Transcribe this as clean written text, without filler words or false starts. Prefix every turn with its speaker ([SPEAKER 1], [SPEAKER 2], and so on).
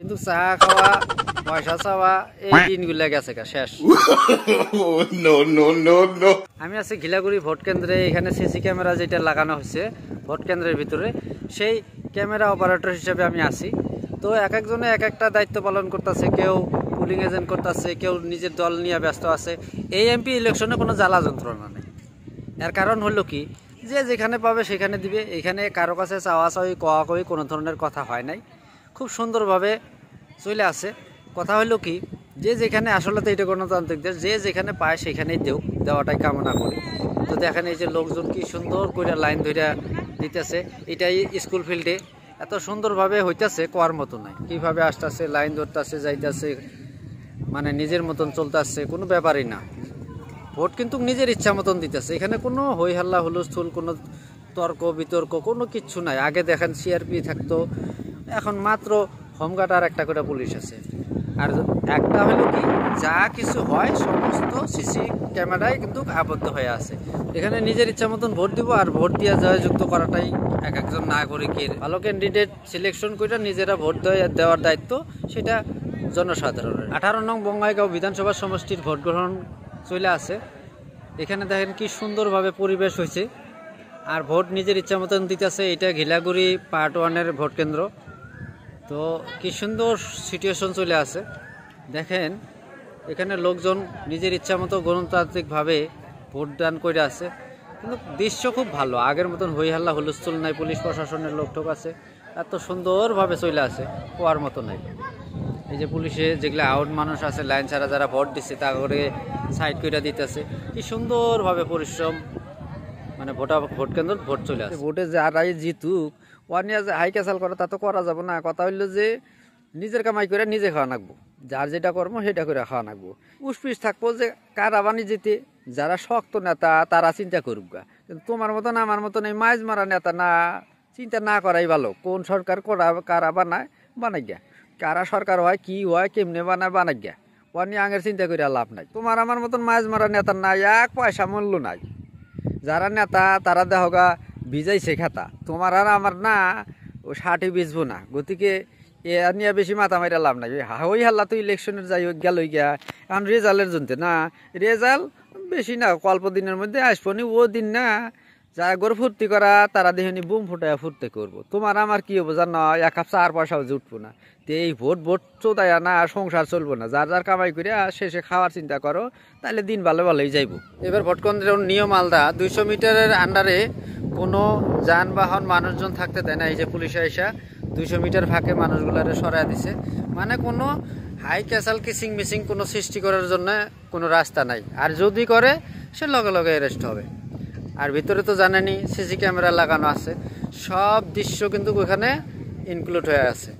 [SPEAKER 1] কিন্তু চা খাওয়া পয়সা চাওয়া এই দিনগুলা গেছে শেষ। আমি আছি ঘিলাগুড়ি ভোট কেন্দ্রে। এখানে সিসি ক্যামেরা যেটা লাগানো হয়েছে ভোট কেন্দ্রের ভিতরে, সেই ক্যামেরা অপারেটর হিসেবে আমি আছি। তো এক একজনে এক একটা দায়িত্ব পালন করতেছে, কেউ পুলিং এজেন্ট করতেছে, কেউ নিজের দল নিয়ে ব্যস্ত আছে। এই এমপি ইলেকশনে কোনো জ্বালা যন্ত্রণা নেই। এর কারণ হলো কি, যে যেখানে পাবে সেখানে দিবে। এখানে কারো কাছে চাওয়া চাওয়ি কোয়া কই কোনো ধরনের কথা হয় নাই, খুব সুন্দরভাবে চলে আসে। কথা হলো কি, যে যেখানে আসলে তো এটা গণতান্ত্রিক দেশ, যে যেখানে পায় সেখানেই দেওয়াটাই কামনা করি। তো দেখেন এই যে লোকজন কি সুন্দর করে লাইন ধরে দিতেছে, এটাই স্কুল ফিল্ডে এত সুন্দরভাবে হইতেছে, কোয়ার মতো নাই। কীভাবে আসতেছে, লাইন ধরতেছে, যাইতেছে, মানে নিজের মতন চলতেছে, কোনো ব্যাপারই না। ভোট কিন্তু নিজের ইচ্ছা মতন দিতেছে, এখানে কোনো হই হাল্লা হুলস্থুল, কোনো তর্ক বিতর্ক কোনো কিচ্ছু নাই। আগে দেখেন সিআরপি থাকতো, এখন মাত্র হোমগার্ড আর একটা করে পুলিশ আছে। আর একটা হলো কি, যা কিছু হয় সমস্ত সিসি ক্যামেরায় কিন্তু আবদ্ধ হয়ে আছে। এখানে নিজের ইচ্ছা মতন ভোট দিব, আর ভোট দিয়ে জয়যুক্ত করাটাই এক একজন নাগরিকের। ভালো ক্যান্ডিডেট সিলেকশন করে নিজেরা ভোট দেওয়ার দায়িত্ব সেটা জনসাধারণের। 18 নং বঙ্গাইগাঁও বিধানসভা সমষ্টির ভোট গ্রহণ চলে আছে। এখানে দেখেন কি সুন্দরভাবে পরিবেশ হয়েছে, আর ভোট নিজের ইচ্ছা মতন দিতেছে। এটা ঘিলাগুড়ি পার্ট 1-এর ভোট কেন্দ্র। তো কি সুন্দর সিচুয়েশন চলে আসে দেখেন। এখানে লোকজন নিজের ইচ্ছা মতো গণতান্ত্রিকভাবে ভোটদান করে আছে, কিন্তু দৃশ্য খুব ভালো। আগের মতন হই হাল্লা হুলস্থুল নাই, পুলিশ প্রশাসনের লোকটোক আছে, এত সুন্দরভাবে চলে আসে, কোয়ার মতো নাই। এই যে পুলিশে যেগুলো আউট মানুষ আছে, লাইন ছাড়া যারা ভোট দিচ্ছে তা করে সাইড করে দিতেছে, কি সুন্দরভাবে পরিশ্রম, মানে ভোট কেন্দ্র ভোট চলে আসে। ভোটে যারাই জিতুক, ওয়ার নিয়ে যে হাই ক্যাসাল করে তা তো করা যাবে না। কথা হইলো যে নিজের কামাই করে নিজে খাওয়া নাকবো, যার যেটা কর্ম সেটা করে খাওয়া নাকবো। উসপিস থাকবো যে কারা বানি যেতে, যারা শক্ত নেতা তারা চিন্তা করুক গা, কিন্তু তোমার মতন আমার মতন এই মাইজ মারা নেতা না, চিন্তা না করাই ভালো। কোন সরকার কারা বানাই গা, কারা সরকার হয়, কি হয়, কেমনে বানাই গা, ওয়ার নিয়ে আগের চিন্তা করে লাভ নাই। তোমার আমার মতন মাইজ মারা নেতা নাই, এক পয়সা মূল্য নাই। যারা নেতা তারা দেহগা ভিজাইছে খাতা, তোমার আর আমার না ও 60 বেচবো না। গতিকে এ নিয়ে বেশি মাথা মাইরা লাভ নাই। ওই হাল্লা তো ইলেকশনের যাই হোক গেল গিয়া, এখন রেজাল্টের জন্য না, রেজাল্ট বেশি না, অল্প দিনের মধ্যে আসবো নি। ও দিন না যারা গরু ফুর্তি করা তারা দেখে বুম ফুটায় ফুর্তি করবো। তোমার আমার কি হবো জানো, এক কাপ চার পয়সাও জুটবো না। তো এই ভোট চোদায় না সংসার চলবো না। যার যার কামাই করে শেষে খাওয়ার চিন্তা করো, তাহলে দিন ভালোই যাইবো। এবার ভোট কেন্দ্রের নিয়ম আলাদা। 200 মিটারের আন্ডারে কোনো যানবাহন মানুষজন থাকতে দেয় না। এই যে পুলিশ আইসা 200 মিটার ফাঁকে মানুষগুলারে সরাই দিছে, মানে কোনো হাই ক্যাসাল কিসিং মিসিং কোনো সৃষ্টি করার জন্য কোনো রাস্তা নাই। আর যদি করে সে লগে লগে অ্যারেস্ট হবে। আর ভিতরে তো জানেনি সিসি ক্যামেরা লাগানো আছে, সব দৃশ্য কিন্তু ওখানে ইনক্লুড হয়ে আছে।